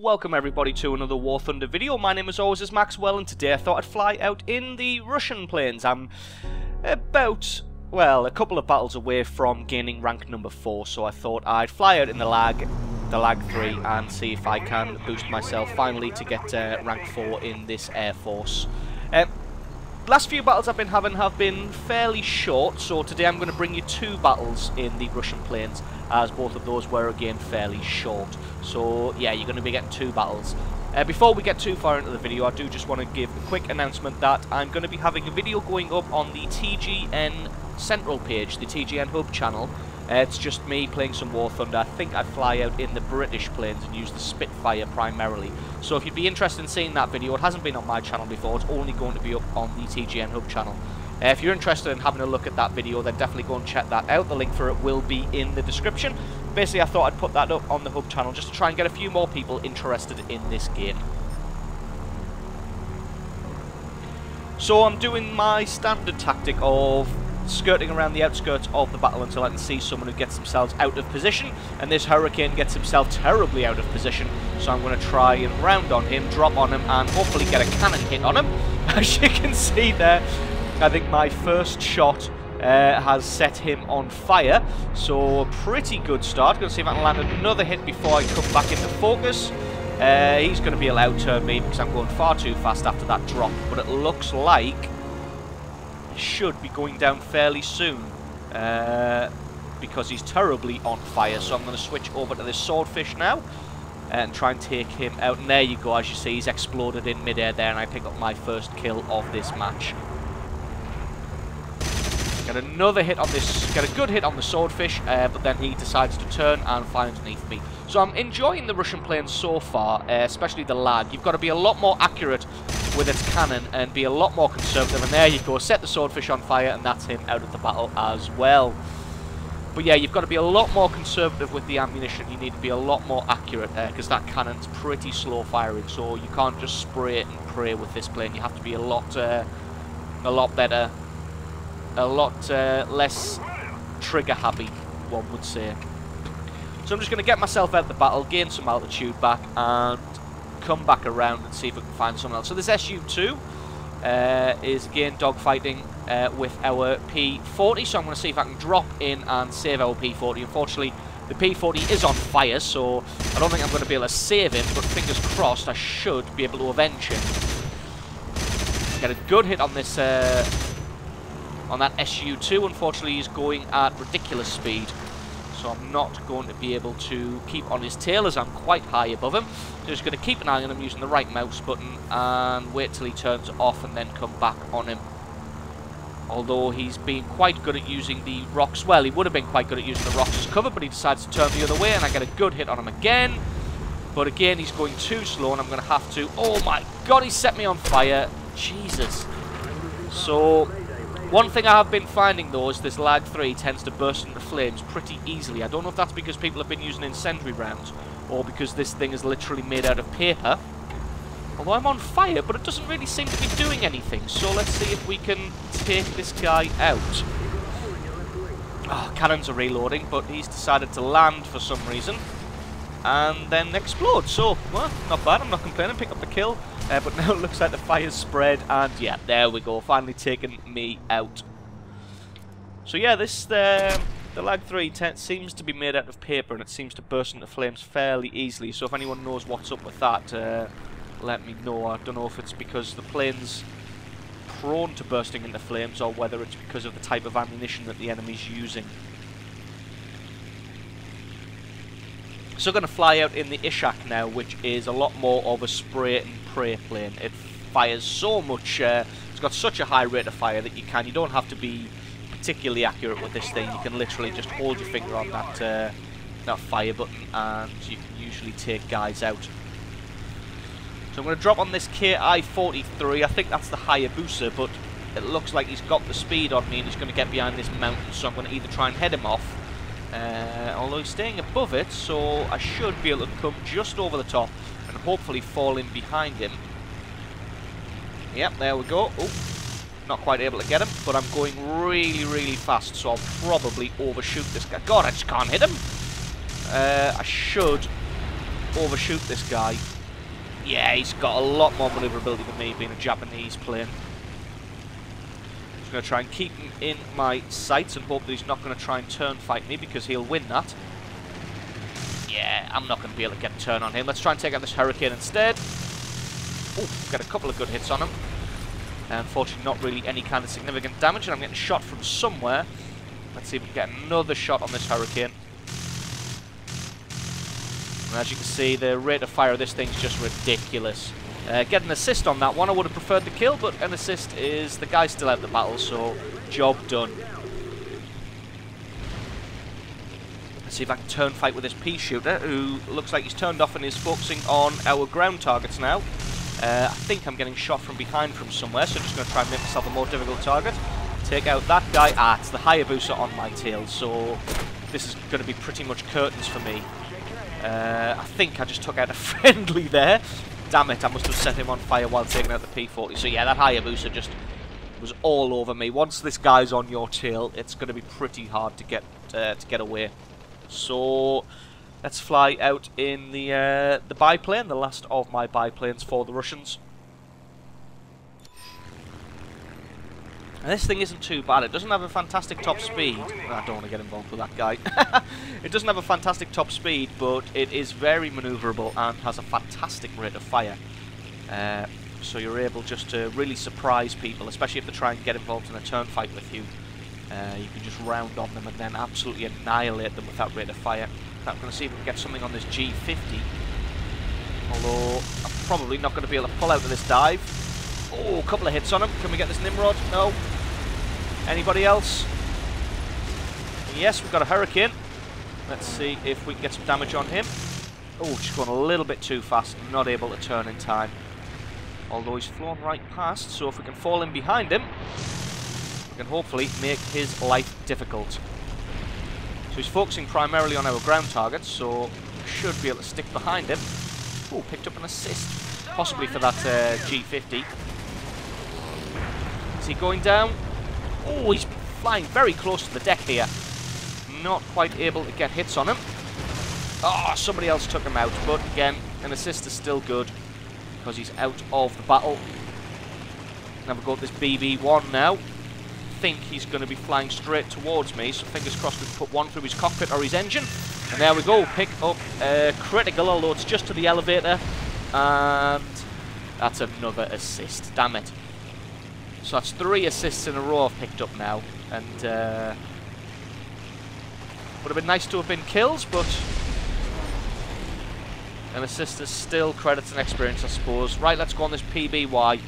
welcome everybody to another War Thunder video. My name as always is Maxwell, and today I thought I'd fly out in the Russian plains. I'm about, well, a couple of battles away from gaining rank number 4, so I thought I'd fly out in the lag 3, and see if I can boost myself finally to get rank 4 in this Air Force. Last few battles I've been having have been fairly short, so today I'm going to bring you 2 battles in the Russian plains, as both of those were again fairly short. So yeah, you're going to be getting 2 battles. Before we get too far into the video, I do just want to give a quick announcement that I'm going to be having a video going up on the TGN Central page, the TGN Hub channel. It's just me playing some War Thunder. I think I fly out in the British planes and use the Spitfire primarily. So if you'd be interested in seeing that video, it hasn't been on my channel before, it's only going to be up on the TGN Hub channel. If you're interested in having a look at that video, then definitely go and check that out. The link for it will be in the description. Basically, I thought I'd put that up on the Hub channel just to try and get a few more people interested in this game. So I'm doing my standard tactic of skirting around the outskirts of the battle until I can see someone who gets themselves out of position, and this Hurricane gets himself terribly out of position, so I'm going to try and round on him, drop on him, and hopefully get a cannon hit on him. As you can see there, I think my first shot has set him on fire, so a pretty good start. Going to see if I can land another hit before I come back into focus. He's going to be allowed to me because I'm going far too fast after that drop, but it looks like should be going down fairly soon because he's terribly on fire. So I'm going to switch over to this swordfish now and try and take him out, and there you go. As you see, he's exploded in midair there, and I pick up my first kill of this match. Get another hit on this, get a good hit on the swordfish, but then he decides to turn and fly underneath me. So I'm enjoying the Russian planes so far, especially the lag. You've got to be a lot more accurate with its cannon and be a lot more conservative, and there you go, set the swordfish on fire, and that's him out of the battle as well. But yeah, you've got to be a lot more conservative with the ammunition. You need to be a lot more accurate because that cannon's pretty slow firing, so you can't just spray it and pray with this plane. You have to be a lot better, a lot less trigger happy, one would say. So I'm just going to get myself out of the battle, gain some altitude back, and come back around and see if we can find someone else. So this SU-2 is again dogfighting with our P-40, so I'm going to see if I can drop in and save our P-40. Unfortunately, the P-40 is on fire, so I don't think I'm going to be able to save him, but fingers crossed I should be able to avenge him. Get a good hit on this, on that SU-2. Unfortunately, he's going at ridiculous speed, so I'm not going to be able to keep on his tail as I'm quite high above him. So just going to keep an eye on him using the right mouse button and wait till he turns off and then come back on him. Although he's been quite good at using the rocks. Well, he would have been quite good at using the rocks as cover, but he decides to turn the other way, and I get a good hit on him again. But again, he's going too slow, and I'm going to have to... Oh my god, he set me on fire. Jesus. So one thing I have been finding, though, is this lag 3 tends to burst into flames pretty easily. I don't know if that's because people have been using incendiary rounds or because this thing is literally made out of paper. Although I'm on fire, but it doesn't really seem to be doing anything. So let's see if we can take this guy out. Oh, cannons are reloading, but he's decided to land for some reason and then explode. So, well, not bad. I'm not complaining. Pick up the kill. But now it looks like the fire's spread, and yeah, there we go, finally taking me out. So yeah, this the lag 3 seems to be made out of paper, and it seems to burst into flames fairly easily. So if anyone knows what's up with that, let me know. I don't know if it's because the plane's prone to bursting into flames, or whether it's because of the type of ammunition that the enemy's using. So I'm going to fly out in the Ishak now, which is a lot more of a spray and pray plane. It fires so much, it's got such a high rate of fire that you don't have to be particularly accurate with this thing. You can literally just hold your finger on that fire button and you can usually take guys out. So I'm going to drop on this KI-43. I think that's the Hayabusa, but it looks like he's got the speed on me and he's going to get behind this mountain, so I'm going to either try and head him off, although he's staying above it, so I should be able to come just over the top and hopefully fall in behind him. Yep, there we go. Oh, not quite able to get him, but I'm going really, really fast, so I'll probably overshoot this guy. God, I just can't hit him. I should overshoot this guy. Yeah, he's got a lot more maneuverability than me, being a Japanese plane. I'm going to try and keep him in my sights and hope that he's not going to try and turn fight me, because he'll win that. Yeah, I'm not going to be able to get a turn on him. Let's try and take out this Hurricane instead. Oh, got a couple of good hits on him. Unfortunately, not really any kind of significant damage, and I'm getting shot from somewhere. Let's see if we can get another shot on this Hurricane. And as you can see, the rate of fire of this thing's just ridiculous. Get an assist on that one. I would have preferred the kill, but an assist is the guy's still out of the battle, so job done. Let's see if I can turn fight with this pea shooter, who looks like he's turned off and is focusing on our ground targets now. I think I'm getting shot from behind from somewhere, so I'm just going to try and make myself a more difficult target. Take out that guy. Ah, it's the Hayabusa on my tail, so this is going to be pretty much curtains for me. I think I just took out a friendly there. Damn it, I must have set him on fire while taking out the P-40. So yeah, that Hayabusa just was all over me. Once this guy's on your tail, it's going to be pretty hard to get away. So let's fly out in the biplane, the last of my biplanes for the Russians. And this thing isn't too bad. It doesn't have a fantastic top speed. I don't want to get involved with that guy. It doesn't have a fantastic top speed, but it is very maneuverable and has a fantastic rate of fire. So you're able just to really surprise people, especially if they try and get involved in a turn fight with you. You can just round on them and then absolutely annihilate them with that rate of fire. I'm going to see if we can get something on this G50. Although, I'm probably not going to be able to pull out of this dive. Oh, a couple of hits on him. Can we get this Nimrod? No. Anybody else? Yes, we've got a Hurricane. Let's see if we can get some damage on him. Oh, just going a little bit too fast. Not able to turn in time. Although he's flown right past, so if we can fall in behind him, we can hopefully make his life difficult. So he's focusing primarily on our ground targets, so we should be able to stick behind him. Oh, picked up an assist. Possibly for that G50. Is he going down? Oh, he's flying very close to the deck here. Not quite able to get hits on him. Oh, somebody else took him out. But again, an assist is still good because he's out of the battle. Now we've got this BB-1 now. I think he's going to be flying straight towards me, so fingers crossed we can put one through his cockpit or his engine. And there we go, pick up critical, although it's just to the elevator. And that's another assist, damn it. So that's 3 assists in a row I've picked up now. And would have been nice to have been kills, but an assist is still credits and experience, I suppose. Right, let's go on this PBY.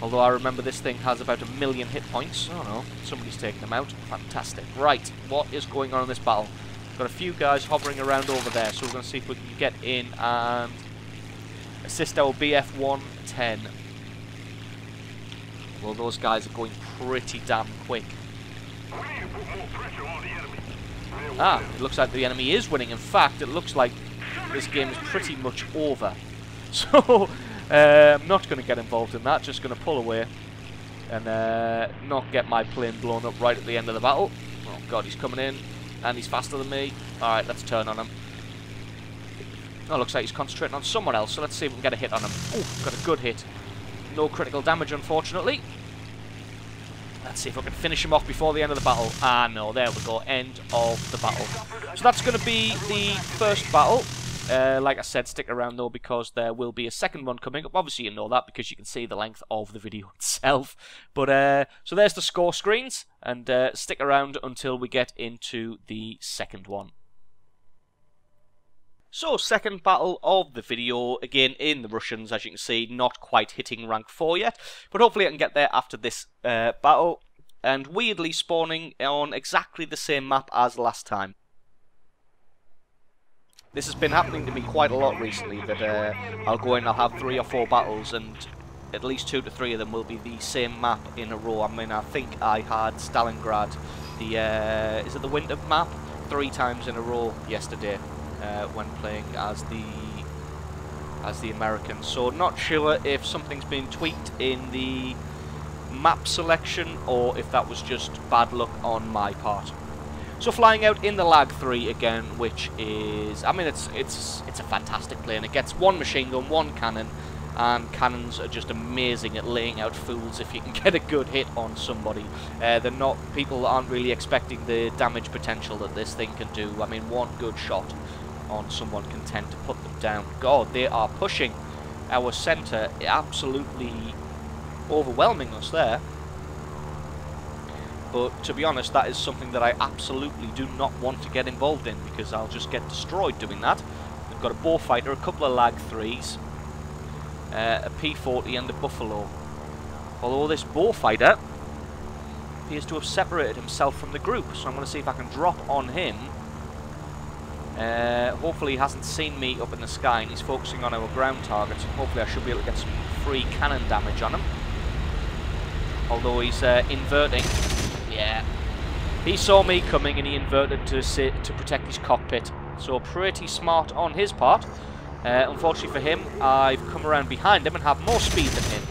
Although I remember this thing has about 1 million hit points. Oh no, somebody's taken them out. Fantastic. Right, what is going on in this battle? Got a few guys hovering around over there, so we're going to see if we can get in and assist our BF-110. Well, those guys are going pretty damn quick. Ah, it looks like the enemy is winning. In fact, it looks like this game is pretty much over. So, I'm not going to get involved in that, just going to pull away and not get my plane blown up right at the end of the battle. Oh god, he's coming in, and he's faster than me. Alright, let's turn on him. Oh, looks like he's concentrating on someone else, so let's see if we can get a hit on him. Oh, got a good hit. No critical damage, unfortunately. Let's see if we can finish him off before the end of the battle. Ah, no, there we go, end of the battle. So that's going to be the first battle. Like I said, stick around though, because there will be a second one coming up. Obviously you know that because you can see the length of the video itself. But so there's the score screens, and stick around until we get into the second one. So, second battle of the video, again in the Russians, as you can see, not quite hitting rank 4 yet, but hopefully I can get there after this battle, and weirdly spawning on exactly the same map as last time. This has been happening to me quite a lot recently, that I'll go in, I'll have 3 or 4 battles, and at least 2 to 3 of them will be the same map in a row. I mean, I think I had Stalingrad, the, is it the winter map? 3 times in a row yesterday. When playing as the Americans. So not sure if something's been tweaked in the map selection or if that was just bad luck on my part. So flying out in the LaaaaaaaGG again, which is, I mean, it's a fantastic plane. It gets one machine gun, one cannon, and cannons are just amazing at laying out fools if you can get a good hit on somebody. People aren't really expecting the damage potential that this thing can do. I mean, one good shot on someone can tend to put them down. God, they are pushing our centre, absolutely overwhelming us there. But to be honest, that is something that I absolutely do not want to get involved in, because I'll just get destroyed doing that. We've got a Boarfighter, a couple of LaaaaaaaG3s, a P40 and a Buffalo. Although this Boarfighter appears to have separated himself from the group, so I'm going to see if I can drop on him. Hopefully he hasn't seen me up in the sky and he's focusing on our ground targets. Hopefully I should be able to get some free cannon damage on him. Although he's inverting. Yeah. He saw me coming and he inverted to protect his cockpit. So pretty smart on his part. Unfortunately for him, I've come around behind him and have more speed than him.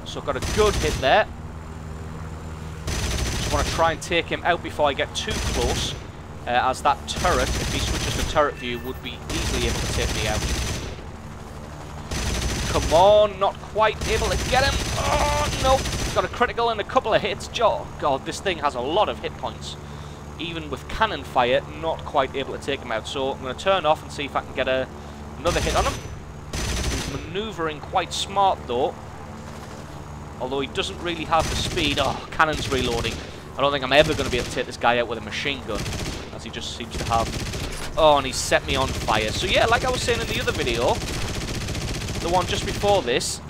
So I've got a good hit there. Just want to try and take him out before I get too close. As that turret, if he switches to turret view, would be easily able to take me out. Come on, not quite able to get him. Oh, no. Got a critical and a couple of hits. Oh, God, this thing has a lot of hit points. Even with cannon fire, not quite able to take him out. So I'm going to turn off and see if I can get another hit on him. He's manoeuvring quite smart, though. Although he doesn't really have the speed. Oh, cannon's reloading. I don't think I'm ever going to be able to take this guy out with a machine gun, as he just seems to have. Oh, and he set me on fire. So yeah, like I was saying in the other video, the one just before this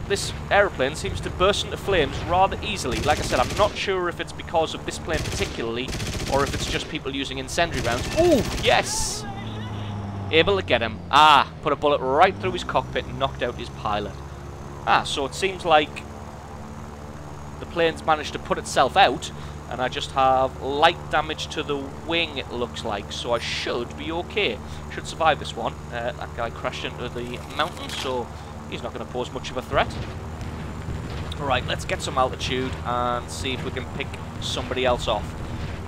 aeroplane seems to burst into flames rather easily. Like I said, I'm not sure if it's because of this plane particularly, or if it's just people using incendiary rounds. Ooh, yes! Able to get him. Ah, put a bullet right through his cockpit and knocked out his pilot. Ah, so it seems like the plane's managed to put itself out, and I just have light damage to the wing, it looks like, so I should be okay. Should survive this one. That guy crashed into the mountain, so he's not going to pose much of a threat. Alright, let's get some altitude and see if we can pick somebody else off.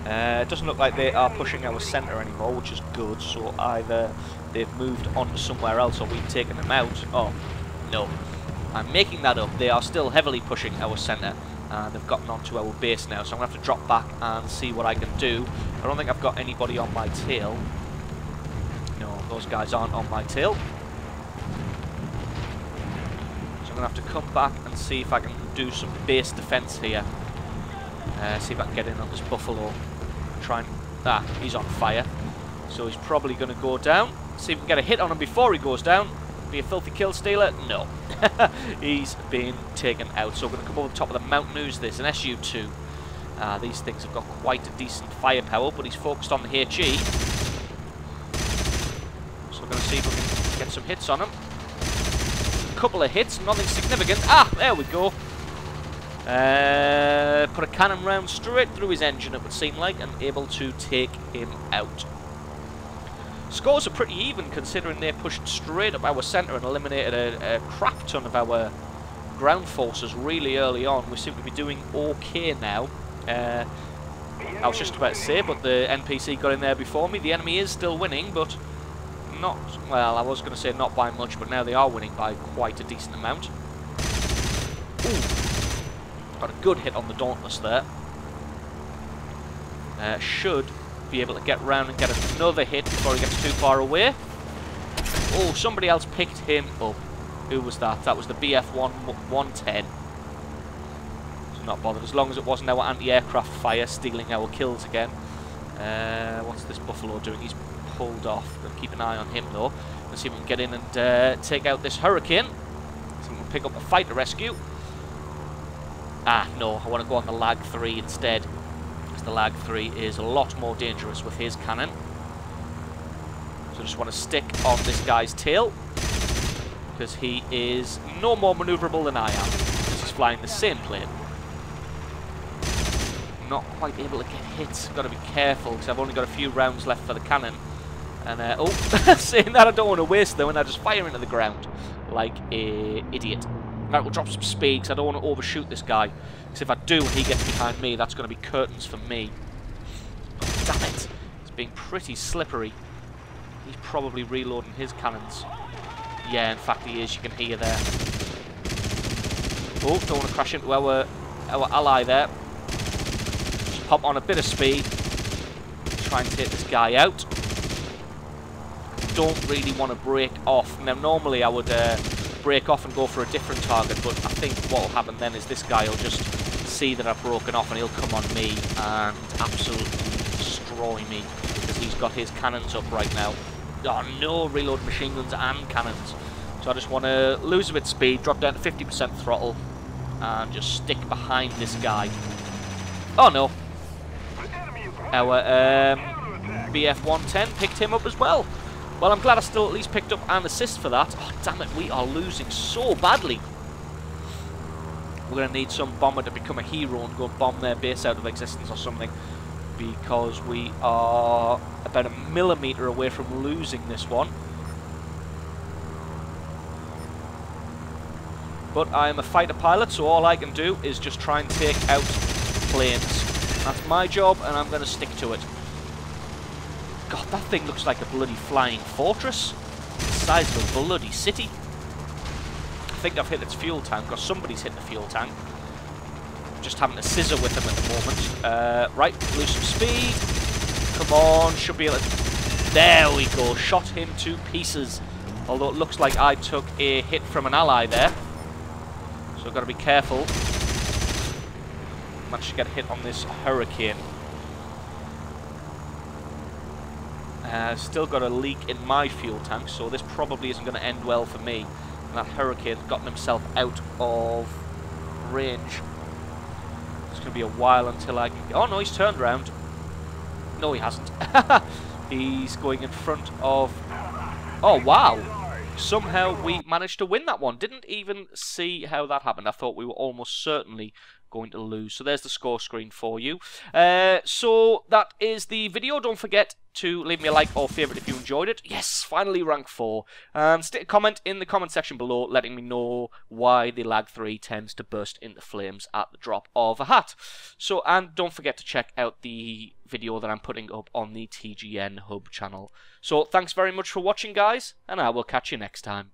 It doesn't look like they are pushing our centre anymore, which is good, so either they've moved on to somewhere else or we've taken them out. Oh, no. I'm making that up. They are still heavily pushing our centre. And they've gotten onto our base now, so I'm going to have to drop back and see what I can do. I don't think I've got anybody on my tail. No, those guys aren't on my tail. So I'm going to have to come back and see if I can do some base defense here. See if I can get in on this Buffalo. Try and... Ah, he's on fire. So he's probably going to go down. See if we can get a hit on him before he goes down. Be a filthy kill stealer? No. He's been taken out. So we're going to come over the top of the mountain. Who's this? An SU-2. These things have got quite a decent firepower, but he's focused on the HE. So we're going to see if we can get some hits on him. A couple of hits, nothing significant. Ah, there we go. Put a cannon round straight through his engine, it would seem like, and able to take him out. Scores are pretty even considering they pushed straight up our centre and eliminated a crap ton of our ground forces really early on. We seem to be doing okay now. I was just about to say, but the NPC got in there before me. The enemy is still winning, but not, well, I was going to say not by much, but now they are winning by quite a decent amount. Ooh. Got a good hit on the Dauntless there. Should be able to get round and get another hit before he gets too far away. Oh, somebody else picked him up. Who was that? That was the BF-110. So not bothered, as long as it wasn't our anti-aircraft fire stealing our kills again. What's this Buffalo doing? He's pulled off. Gonna keep an eye on him though. Let's see if we can get in and take out this Hurricane. So we can pick up a fighter rescue. Ah, no, I want to go on the LaaaaaaaG3 instead. The LaaaaaaaG3 is a lot more dangerous with his cannon. So I just want to stick on this guy's tail, because he is no more manoeuvrable than I am, because he's flying the same plane. Not quite able to get hit. Got to be careful, because I've only got a few rounds left for the cannon. And oh, saying that I don't want to waste them, and I just fire into the ground like an idiot. Right, we'll drop some speed, because I don't want to overshoot this guy. Because if I do and he gets behind me, that's going to be curtains for me. being pretty slippery. He's probably reloading his cannons. Yeah, in fact he is. You can hear there. Oh, don't want to crash into our ally there. Just pop on a bit of speed. Try and take this guy out. Don't really want to break off. Now, normally I would break off and go for a different target, but I think what will happen then is this guy will just see that I've broken off and he'll come on me and absolutely destroy me because he's got his cannons up right now. Oh no, reload machine guns and cannons. So I just want to lose a bit of speed, drop down to 50% throttle, and just stick behind this guy. Oh no. Our BF-110 picked him up as well. Well, I'm glad I still at least picked up an assist for that. Oh, damn it, we are losing so badly. We're going to need some bomber to become a hero and go bomb their base out of existence or something. Because we are about a millimetre away from losing this one. But I am a fighter pilot, so all I can do is just try and take out planes. That's my job, and I'm going to stick to it. God, that thing looks like a bloody flying fortress. The size of a bloody city. I think I've hit its fuel tank, or somebody's hit the fuel tank. Just having a scissor with them at the moment. Right, lose some speed. Come on, should be able to... There we go, shot him to pieces. Although it looks like I took a hit from an ally there. So I've got to be careful. Managed to get a hit on this Hurricane. Still got a leak in my fuel tank, so this probably isn't going to end well for me. And that Hurricane's gotten himself out of range. It's going to be a while until I can... Oh no, he's turned around. No, he hasn't. He's going in front of... Oh, wow. Somehow we managed to win that one. Didn't even see how that happened. I thought we were almost certainly going to lose. So there's the score screen for you. So that is the video. Don't forget to leave me a like or favourite if you enjoyed it. Yes, finally rank 4. And stick a comment in the comment section below letting me know why the Lag 3 tends to burst into flames at the drop of a hat. So, and don't forget to check out the video that I'm putting up on the TGN Hub channel. So thanks very much for watching, guys, and I will catch you next time.